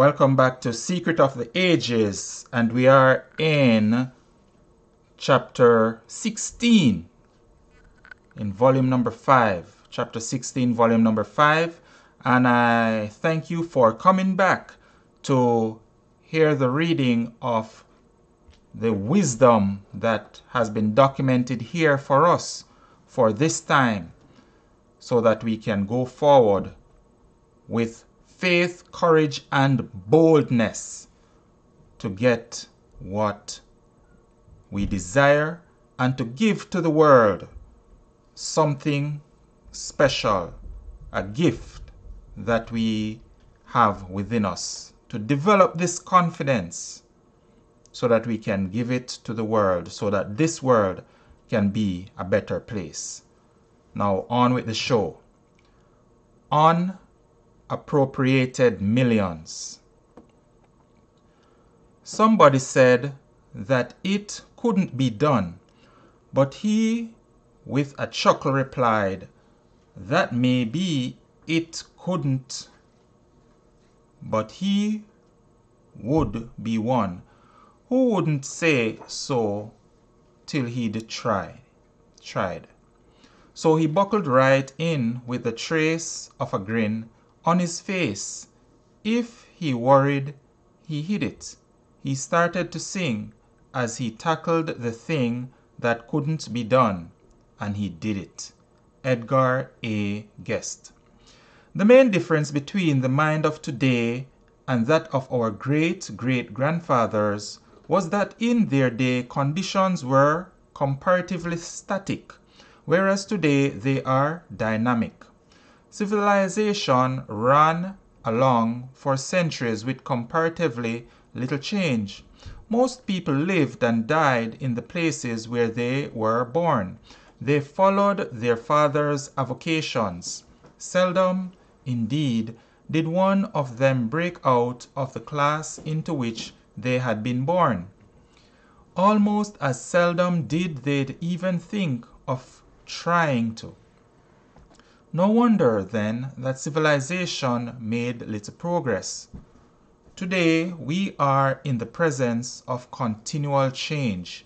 Welcome back to Secret of the Ages, and we are in chapter 16 in volume number 5. Chapter 16, volume number 5. And I thank you for coming back to hear the reading of the wisdom that has been documented here for us for this time, so that we can go forward with faith, courage, and boldness to get what we desire and to give to the world something special, a gift that we have within us, to develop this confidence so that we can give it to the world, so that this world can be a better place. Now on with the show. Unappropriated millions. Somebody said that it couldn't be done, but he with a chuckle replied that maybe it couldn't, but he would be one who wouldn't say so till he'd tried. So he buckled right in with the trace of a grin on his face. If he worried, he hid it. He started to sing as he tackled the thing that couldn't be done, and he did it. Edgar A. Guest. The main difference between the mind of today and that of our great-great-grandfathers was that in their day conditions were comparatively static, whereas today they are dynamic. Civilization ran along for centuries with comparatively little change. Most people lived and died in the places where they were born. They followed their fathers' avocations. Seldom, indeed, did one of them break out of the class into which they had been born. Almost as seldom did they even think of trying to. No wonder, then, that civilization made little progress. Today, we are in the presence of continual change.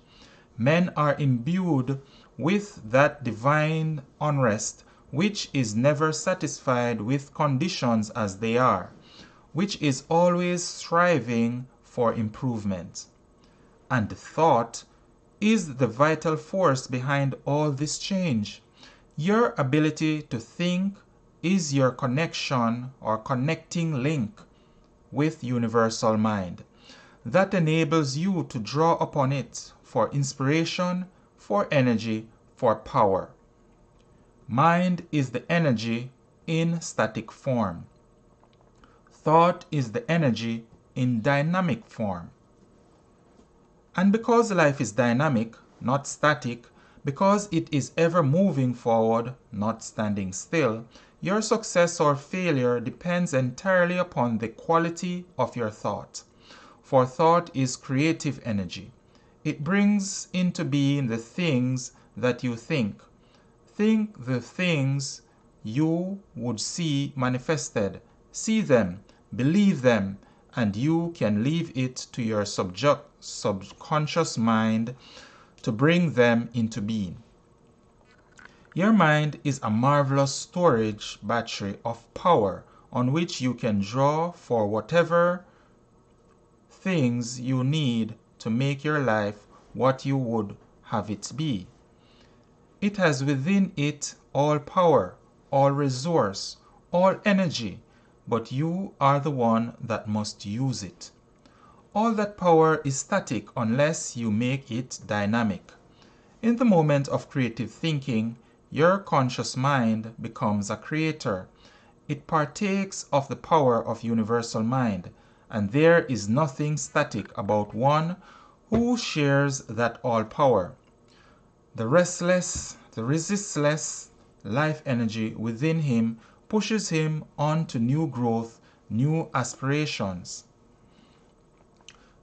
Men are imbued with that divine unrest which is never satisfied with conditions as they are, which is always striving for improvement. And thought is the vital force behind all this change. Your ability to think is your connection or connecting link with universal mind. That enables you to draw upon it for inspiration, for energy, for power. Mind is the energy in static form. Thought is the energy in dynamic form. And because life is dynamic, not static, because it is ever moving forward, not standing still, your success or failure depends entirely upon the quality of your thought. For thought is creative energy. It brings into being the things that you think. Think the things you would see manifested. See them, believe them, and you can leave it to your subconscious mind to bring them into being. Your mind is a marvelous storage battery of power on which you can draw for whatever things you need to make your life what you would have it be. It has within it all power, all resource, all energy, but you are the one that must use it. All that power is static unless you make it dynamic. In the moment of creative thinking, your conscious mind becomes a creator. It partakes of the power of universal mind, and there is nothing static about one who shares that all power. The resistless life energy within him pushes him on to new growth, new aspirations.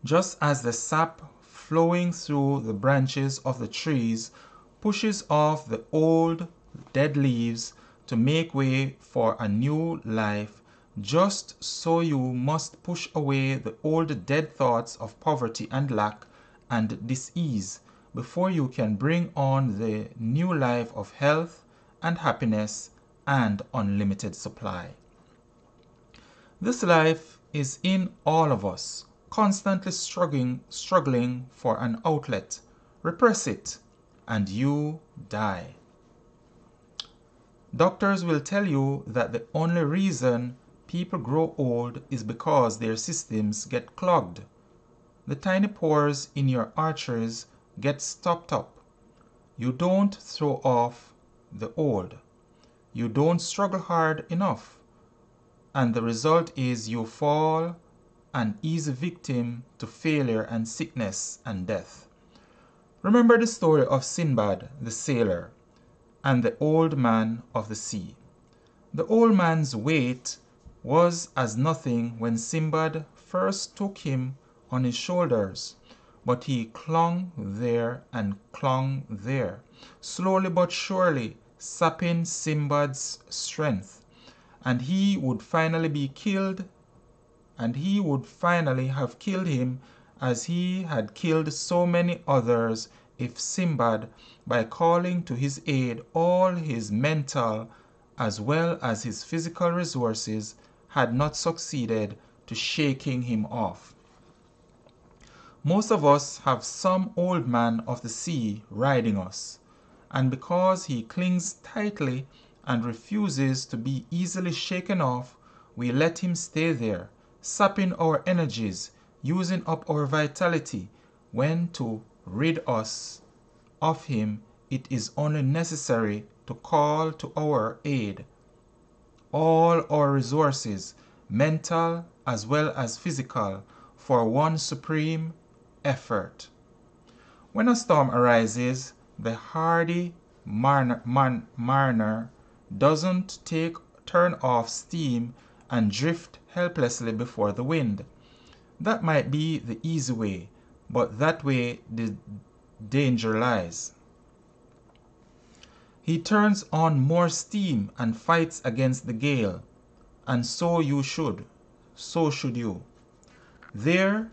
Just as the sap flowing through the branches of the trees pushes off the old dead leaves to make way for a new life, Just so you must push away the old dead thoughts of poverty and lack and dis-ease before you can bring on the new life of health and happiness and unlimited supply. This life is in all of us, constantly struggling for an outlet. Repress it, and you die. Doctors will tell you that the only reason people grow old is because their systems get clogged. The tiny pores in your arteries get stopped up. You don't throw off the old. You don't struggle hard enough. And the result is you fall an easy victim to failure and sickness and death. Remember the story of Sinbad the sailor and the old man of the sea. The old man's weight was as nothing when Sinbad first took him on his shoulders, but he clung there and clung there, slowly but surely sapping Sinbad's strength, and he would finally be killed, and he would finally have killed him as he had killed so many others if Sinbad, by calling to his aid all his mental as well as his physical resources, had not succeeded to shaking him off. Most of us have some old man of the sea riding us, and because he clings tightly and refuses to be easily shaken off, we let him stay there, sapping our energies, using up our vitality, when to rid us of him it is only necessary to call to our aid all our resources, mental as well as physical, for one supreme effort. When a storm arises, the hardy mariner doesn't turn off steam and drift helplessly before the wind. That might be the easy way, but that way the danger lies. He turns on more steam and fights against the gale, and so should you. There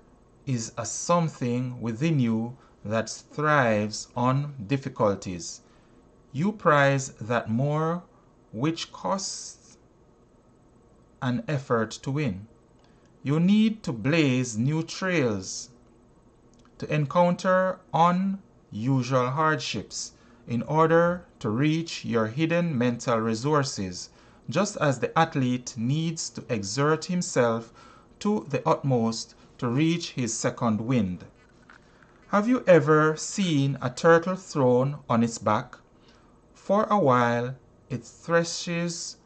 is a something within you that thrives on difficulties. You prize that more which costs an effort to win. You need to blaze new trails, to encounter unusual hardships in order to reach your hidden mental resources, just as the athlete needs to exert himself to the utmost to reach his second wind. Have you ever seen a turtle thrown on its back? For a while it threshes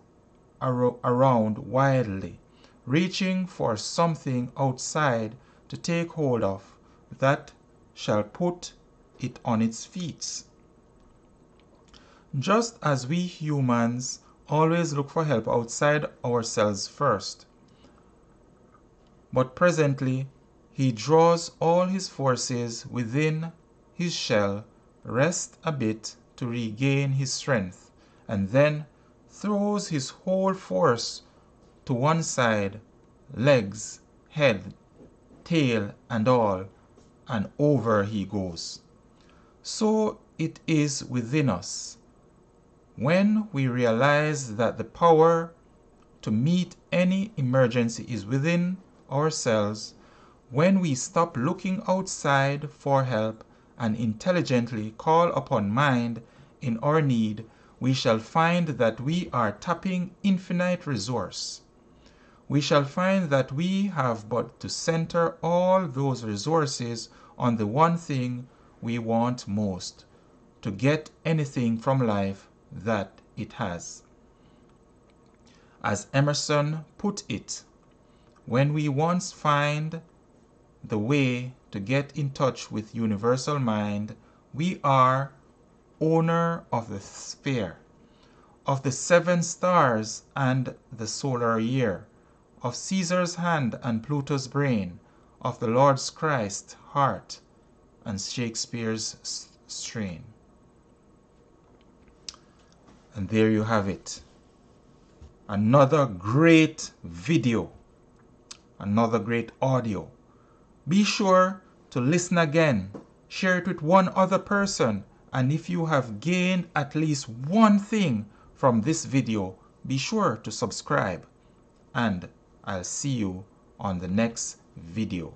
around wildly, reaching for something outside to take hold of that shall put it on its feet. Just as we humans always look for help outside ourselves first, but presently he draws all his forces within his shell, rests a bit to regain his strength, and then throws his whole force to one side, legs, head, tail, and all, and over he goes. So it is within us. When we realize that the power to meet any emergency is within ourselves, when we stop looking outside for help and intelligently call upon mind in our need, we shall find that we are tapping infinite resource. We shall find that we have but to center all those resources on the one thing we want most, to get anything from life that it has. As Emerson put it, when we once find the way to get in touch with universal mind, we are owner of the sphere, of the 7 stars and the solar year, of Caesar's hand and Pluto's brain, of the Lord's Christ heart and Shakespeare's strain. And there you have it. another great video, another great audio. Be sure to listen again, share it with one other person, and if you have gained at least one thing from this video, be sure to subscribe, and I'll see you on the next video.